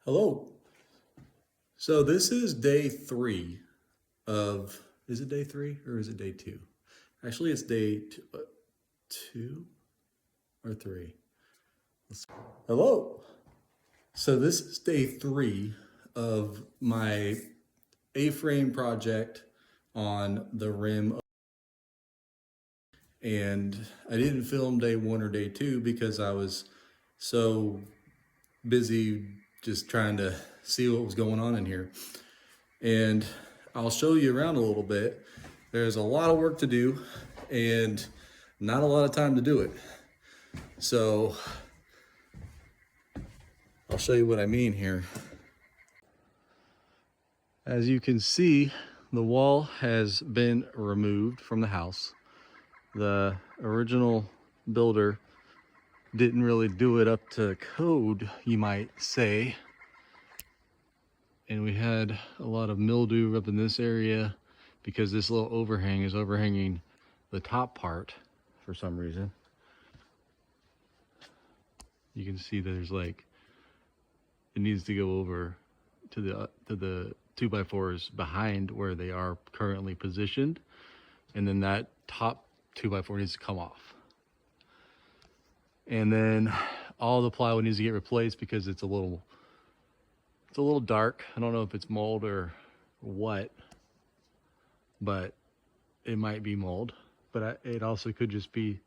Hello. So this is day three of, is it day three or is it day two? Actually, it's two or three. Hello. So this is day three of my A-frame project on the rim. And I didn't film day one or day two because I was so busy just trying to see what was going on in here. And I'll show you around a little bit. There's a lot of work to do and not a lot of time to do it. So I'll show you what I mean here. As you can see, the wall has been removed from the house. The original builder didn't really do it up to code, you might say. And we had a lot of mildew up in this area because this little overhang is overhanging the top part for some reason. You can see there's like, it needs to go over to the 2x4s behind where they are currently positioned. And then that top 2x4 needs to come off. And then all the plywood needs to get replaced because it's a little dark. I don't know if it's mold or what, but it might be mold. But it also could just be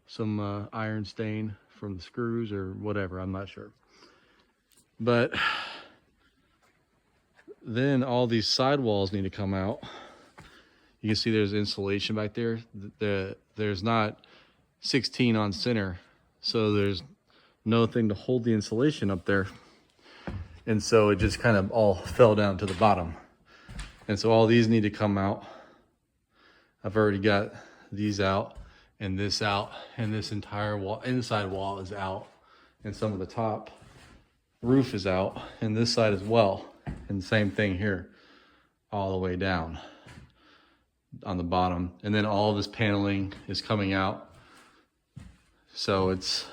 some iron stain from the screws or whatever, I'm not sure. But then all these sidewalls need to come out. You can see there's insulation back there. There's not 16 on center, so there's no thing to hold the insulation up there. And so it just kind of all fell down to the bottom. And so all these need to come out. I've already got these out and this out, and this entire wall, inside wall is out, and some of the top roof is out, and this side as well. And same thing here, all the way down on the bottom. And then all this paneling is coming out. So it's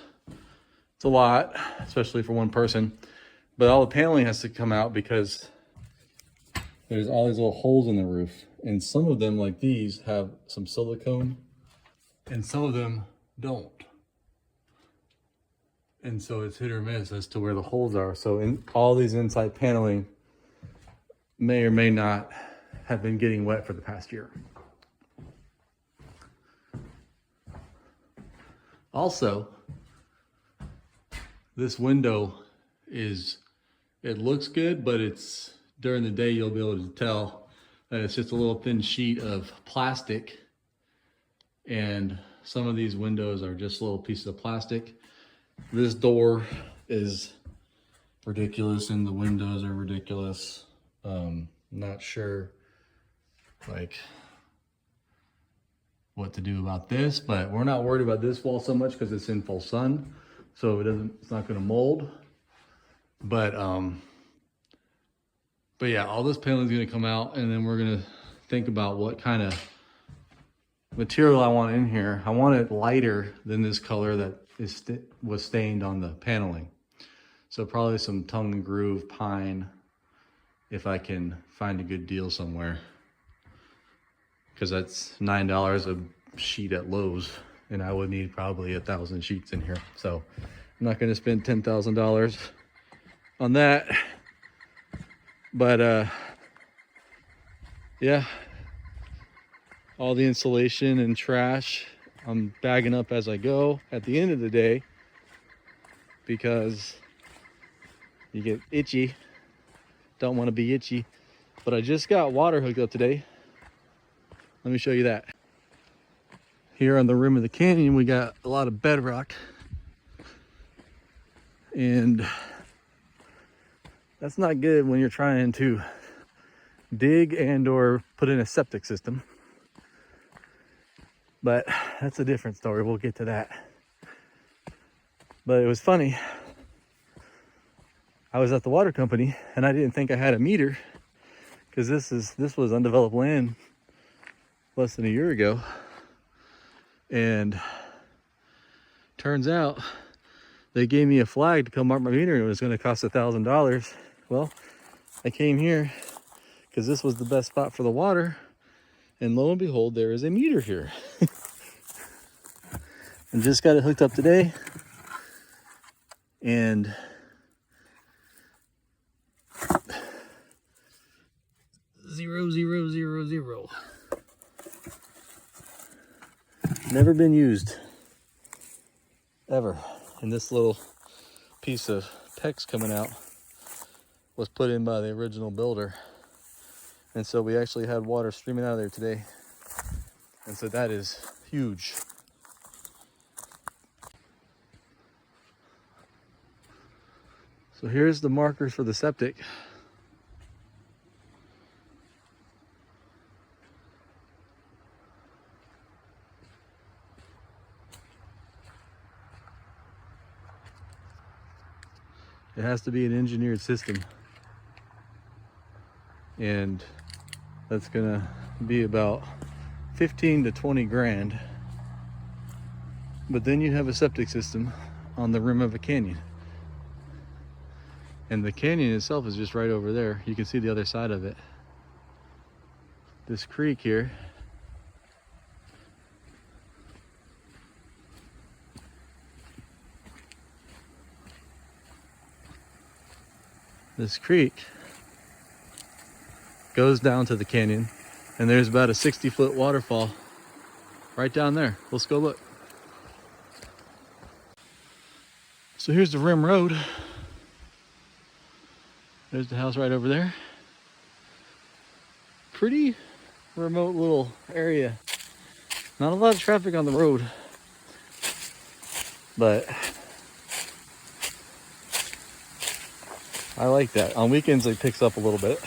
a lot, especially for one person. But all the paneling has to come out because there's all these little holes in the roof. And some of them, like these, have some silicone and some of them don't. And so it's hit or miss as to where the holes are. So in all these inside paneling may or may not have been getting wet for the past year. Also, this window it looks good, but it's during the day you'll be able to tell that it's just a little thin sheet of plastic, and some of these windows are just little pieces of plastic. This door is ridiculous and the windows are ridiculous. Not sure like what to do about this, but we're not worried about this wall so much because it's in full sun, so it's not going to mold. But yeah, all this paneling is going to come out, and then we're going to think about what kind of material I want in here. I want it lighter than this color that was stained on the paneling. So probably some tongue and groove pine, if I can find a good deal somewhere, because that's $9 a sheet at Lowe's, and I would need probably 1,000 sheets in here. So I'm not going to spend $10,000 on that. But yeah, all the insulation and trash I'm bagging up as I go at the end of the day, because you get itchy. Don't want to be itchy. But I just got water hooked up today. Let me show you that. Here on the rim of the canyon, we got a lot of bedrock, and that's not good when you're trying to dig and or put in a septic system. But that's a different story. We'll get to that. But it was funny. I was at the water company and I didn't think I had a meter, because this was undeveloped land less than a year ago. And turns out they gave me a flag to come mark my meter and it was going to cost $1,000. Well, I came here because this was the best spot for the water, and lo and behold, there is a meter here. And just got it hooked up today, and 0, 0, 0, 0. Never been used ever. And this little piece of PEX coming out was put in by the original builder, and so we actually had water streaming out of there today, and so that is huge. So here's the markers for the septic. It has to be an engineered system, and that's gonna be about 15 to 20 grand. But then you have a septic system on the rim of a canyon, and the canyon itself is just right over there. You can see the other side of it. This creek here goes down to the canyon, and there's about a 60-foot waterfall right down there. Let's go look. So here's the rim road. There's the house right over there. Pretty remote little area. Not a lot of traffic on the road, but I like that. On weekends it picks up a little bit.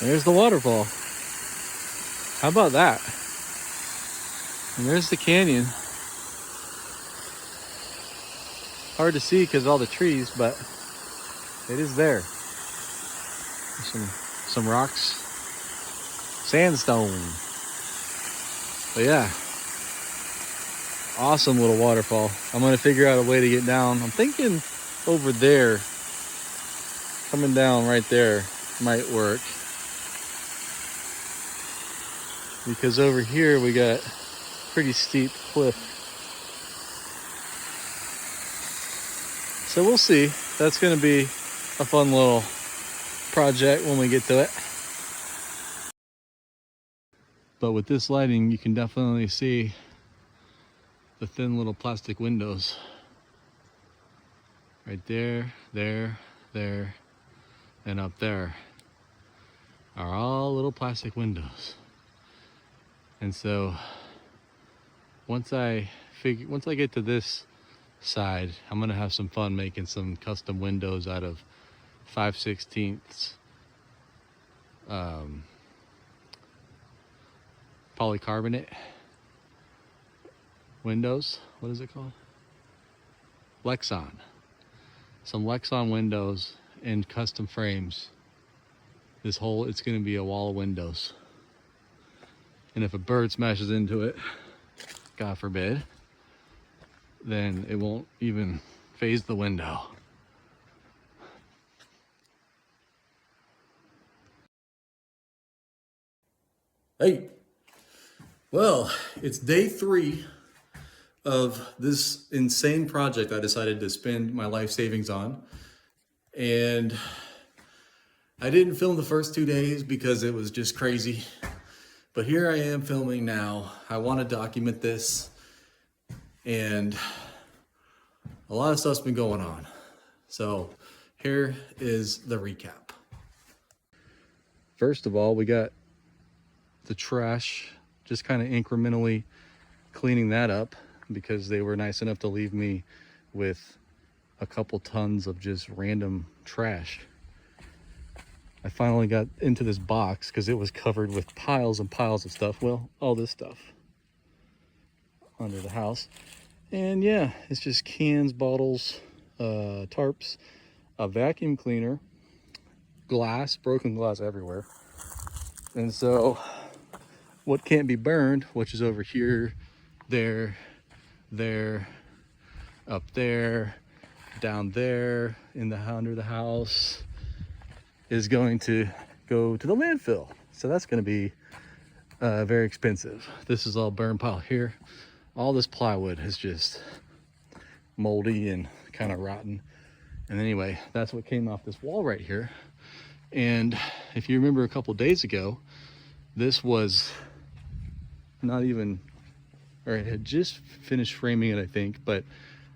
There's the waterfall. How about that? And there's the canyon. Hard to see because of all the trees, but it is there. Some rocks. Sandstone. But yeah. Awesome little waterfall. I'm gonna figure out a way to get down. I'm thinking over there, coming down right there might work, because over here we got pretty steep cliff. So we'll see. That's gonna be a fun little project when we get to it. But with this lighting, you can definitely see the thin little plastic windows right there, there, and up there are all little plastic windows. And so once I get to this side, I'm gonna have some fun making some custom windows out of 5/16 polycarbonate windows. What is it called? Lexan. Some Lexan windows and custom frames. It's gonna be a wall of windows. And if a bird smashes into it, God forbid, then it won't even phase the window. Hey, well, it's day 3 of this insane project I decided to spend my life savings on. And I didn't film the first 2 days because it was just crazy. But here I am filming now. I want to document this, and a lot of stuff's been going on. So here is the recap. First of all, we got the trash, just kind of incrementally cleaning that up, because they were nice enough to leave me with a couple tons of just random trash. I finally got into this box because it was covered with piles and piles of stuff. Well, all this stuff under the house. And yeah, it's just cans, bottles, tarps, a vacuum cleaner, glass, broken glass everywhere. And so what can't be burned, which is over here, there, there, up there, down there in the under the house is going to go to the landfill. So that's going to be very expensive. This is all burn pile here. All this plywood is just moldy and kind of rotten. And anyway, that's what came off this wall right here. And if you remember a couple days ago, this was not even, or it had just finished framing it, I think, but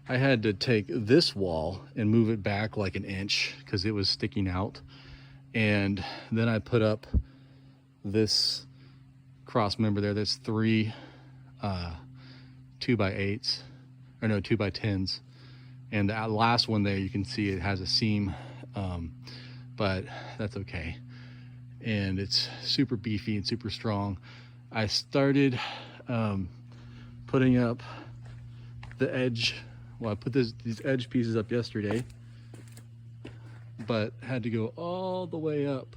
I had to take this wall and move it back like an inch because it was sticking out. And then I put up this cross member there that's 3 2x8s, or no, 2x10s. And the last one there, you can see it has a seam, but that's okay. And it's super beefy and super strong. I started putting up the edge. Well, I put these edge pieces up yesterday, but had to go all the way up.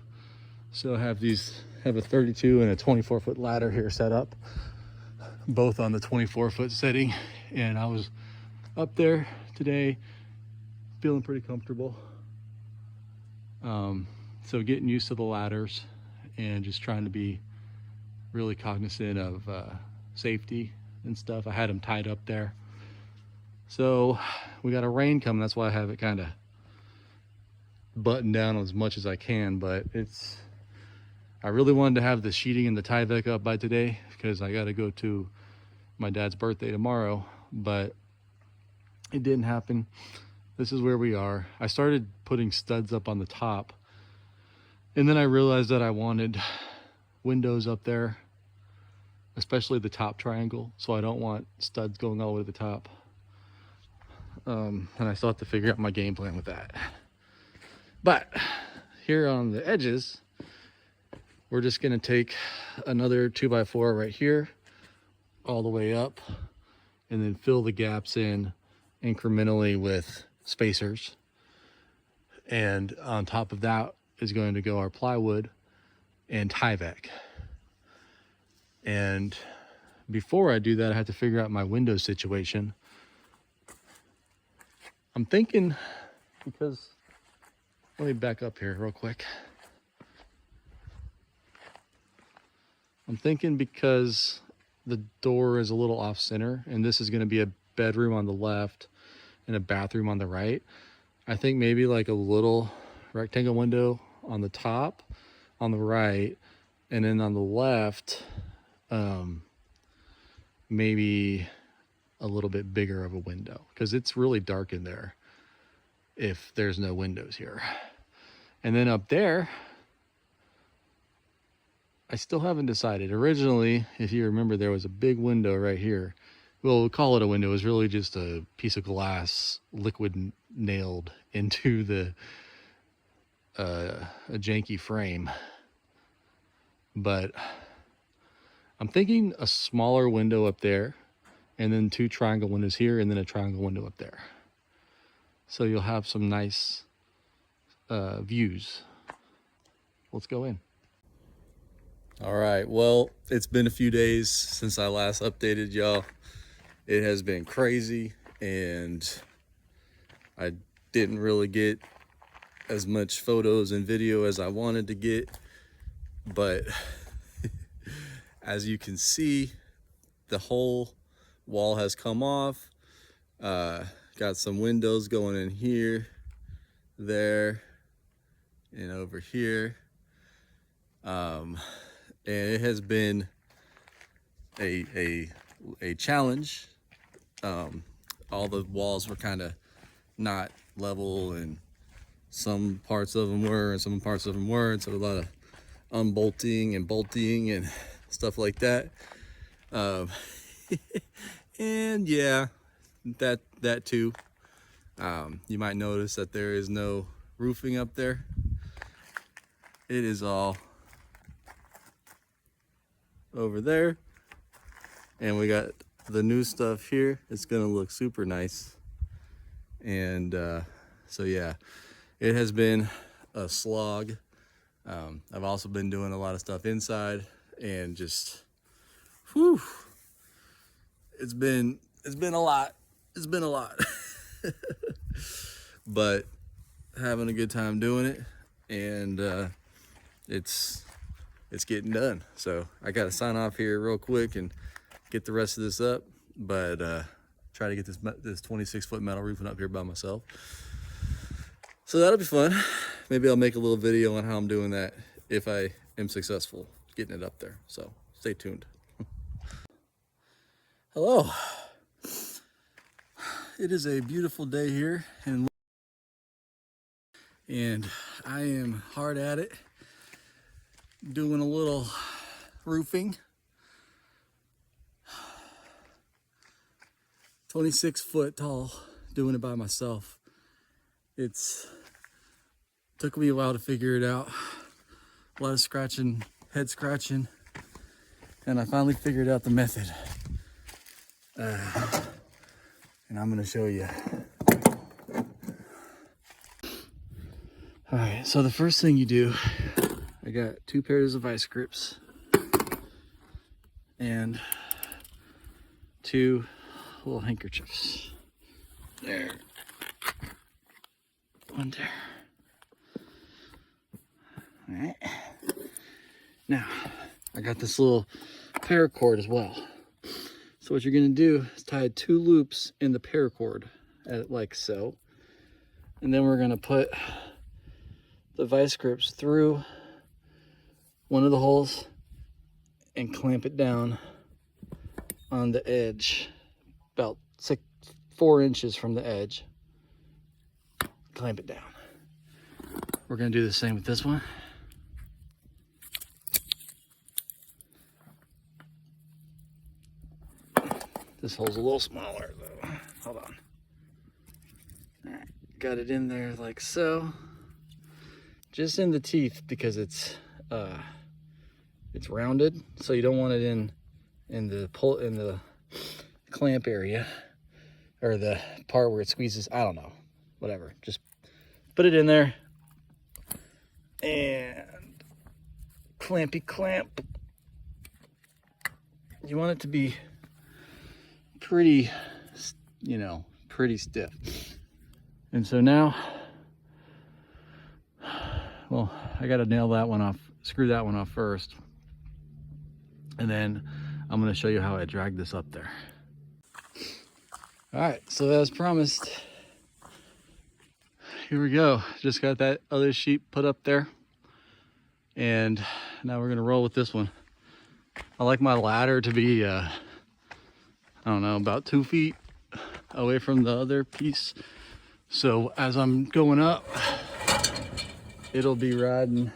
So I have a 32 and a 24-foot ladder here set up, both on the 24-foot setting. And I was up there today feeling pretty comfortable. So getting used to the ladders and just trying to be really cognizant of safety and stuff. I had them tied up there. So we got a rain coming. That's why I have it kind of buttoned down as much as I can, but I really wanted to have the sheeting and the Tyvek up by today because I got to go to my dad's birthday tomorrow, but it didn't happen. This is where we are. I started putting studs up on the top, and then I realized that I wanted windows up there, especially the top triangle, so I don't want studs going all the way to the top. And I still have to figure out my game plan with that. But here on the edges, we're just gonna take another 2x4 right here, all the way up, and then fill the gaps in incrementally with spacers. And on top of that is going to go our plywood and Tyvek. And before I do that, I have to figure out my window situation. I'm thinking, because, let me back up here real quick. I'm thinking because the door is a little off center and this is going to be a bedroom on the left and a bathroom on the right. I think maybe like a little rectangle window on the top, on the right, and then on the left, maybe a little bit bigger of a window because it's really dark in there if there's no windows here. And then up there, I still haven't decided. Originally, if you remember, there was a big window right here. Well, we'll call it a window. It was really just a piece of glass, liquid nailed into the a janky frame. But I'm thinking a smaller window up there, and then 2 triangle windows here, and then a triangle window up there. So you'll have some nice views. Let's go in. All right, well, it's been a few days since I last updated y'all. It has been crazy, and I didn't really get as much photos and video as I wanted to get, but as you can see, the whole wall has come off. Got some windows going in here, there, and over here. And it has been a challenge. All the walls were kind of not level, and some parts of them were and some parts of them weren't, so a lot of unbolting and bolting and stuff like that. And yeah, that too. You might notice that there is no roofing up there. It is all over there, and we got the new stuff here. It's gonna look super nice. And so yeah, it has been a slog. I've also been doing a lot of stuff inside, and just it's been a lot. It's been a lot. But having a good time doing it, and it's getting done. So I got to sign off here real quick and get the rest of this up, but try to get this 26-foot metal roofing up here by myself. So that'll be fun. Maybe I'll make a little video on how I'm doing that if I am successful getting it up there. So stay tuned. Hello. It is a beautiful day here, and I am hard at it doing a little roofing. 26 foot tall, doing it by myself. It's took me a while to figure it out. A lot of scratching, head scratching, and I finally figured out the method. And I'm gonna show you. All right, so the first thing you do, I got 2 pairs of vice grips and 2 little handkerchiefs. There. 1 there. All right. Now, I got this little paracord as well. So what you're gonna do is tie 2 loops in the paracord, like so. And then we're gonna put the vice grips through one of the holes and clamp it down on the edge, about 4 inches from the edge. Clamp it down. We're gonna do the same with this one. This hole's a little smaller though. Hold on. All right, got it in there like so. Just in the teeth because it's rounded, so you don't want it in the clamp area or the part where it squeezes. I don't know, whatever. Just put it in there and clampy clamp. You want it to be pretty, pretty stiff. And so now, well, I got to nail that one off, screw that one off first. And then I'm going to show you how I drag this up there. All right, so as promised, here we go. Just got that other sheet put up there. And now we're going to roll with this one. I like my ladder to be, I don't know, about 2 feet away from the other piece. So as I'm going up, it'll be riding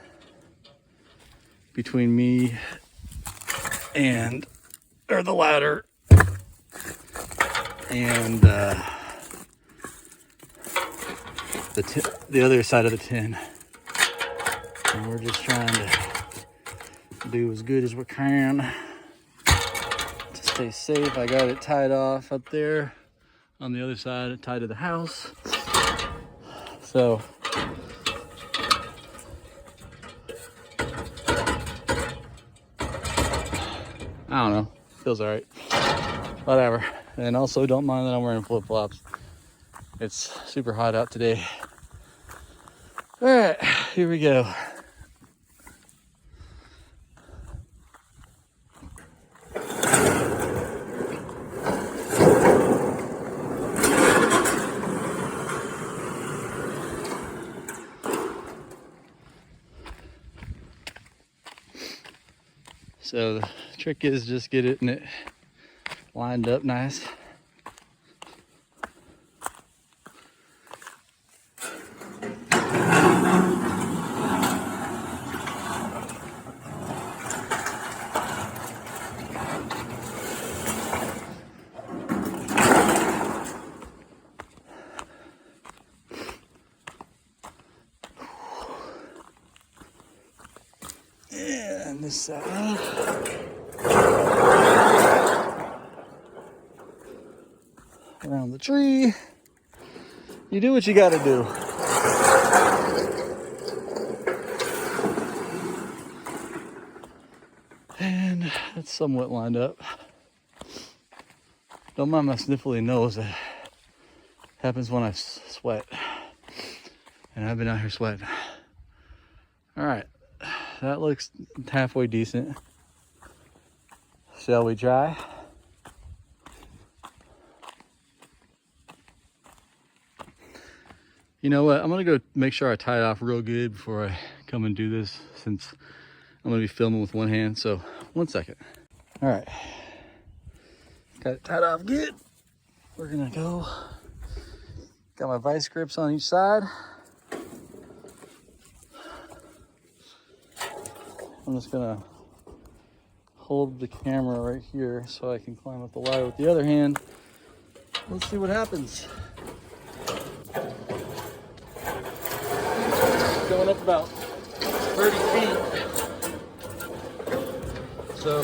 between me and, or the ladder, and the other side of the tin. And we're just trying to do as good as we can to stay safe. I got it tied off up there on the other side, tied to the house. So I don't know, feels all right, whatever. And also don't mind that I'm wearing flip-flops. It's super hot out today. All right, here we go. So the trick is just getting it lined up nice. And this side. Around the tree. You do what you gotta do. And it's somewhat lined up. Don't mind my sniffly nose. That happens when I sweat. And I've been out here sweating. All right, that looks halfway decent. Shall we try? You know what? I'm gonna go make sure I tie it off real good before I come and do this, since I'm gonna be filming with one hand. So 1 second. All right, got it tied off good. We're gonna go. Got my vice grips on each side. I'm just gonna hold the camera right here so I can climb up the ladder with the other hand. Let's see what happens. Going up about 30 feet. So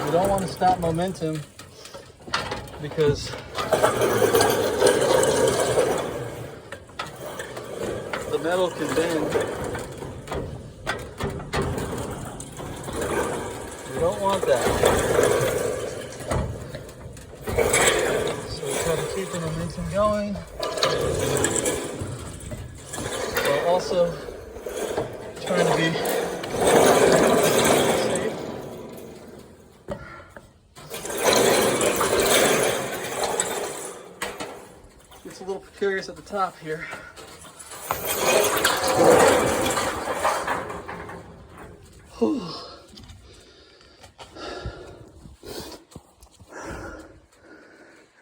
you don't want to stop momentum, because the metal can bend. You don't want that. So try to keep the momentum going, while also trying to be safe. It's a little precarious at the top here.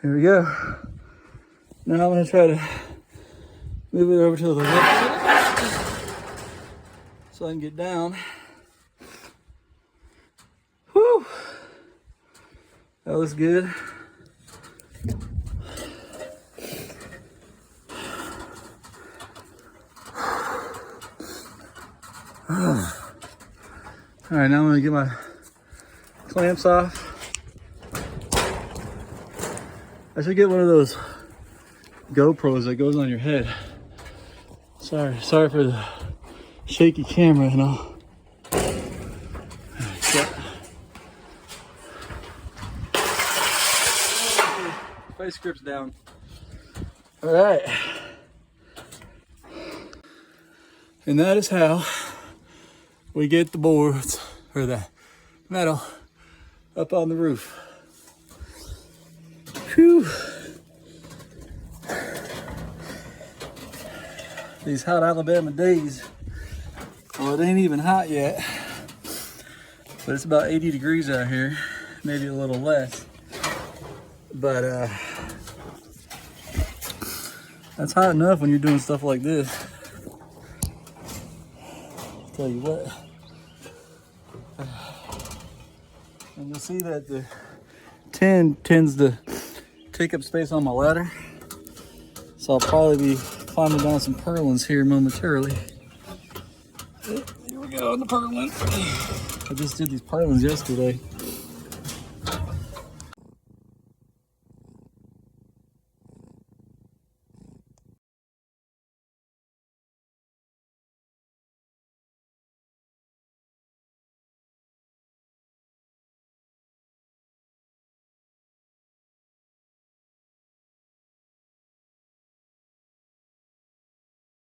Here we go. Now I'm going to try to move it over to the left so I can get down. Whew. That was good. All right, now I'm gonna get my clamps off. I should get one of those GoPros that goes on your head. Sorry for the shaky camera and all. Vice grips down. All right. And that is how we get the boards, or the metal, up on the roof. Whew. These hot Alabama days. Well, it ain't even hot yet, but it's about 80 degrees out here, maybe a little less. But that's hot enough when you're doing stuff like this. I'll tell you what. And you'll see that the tin tends to take up space on my ladder. So I'll probably be climbing down some purlins here momentarily. Here we go on the purlin. I just did these purlins yesterday.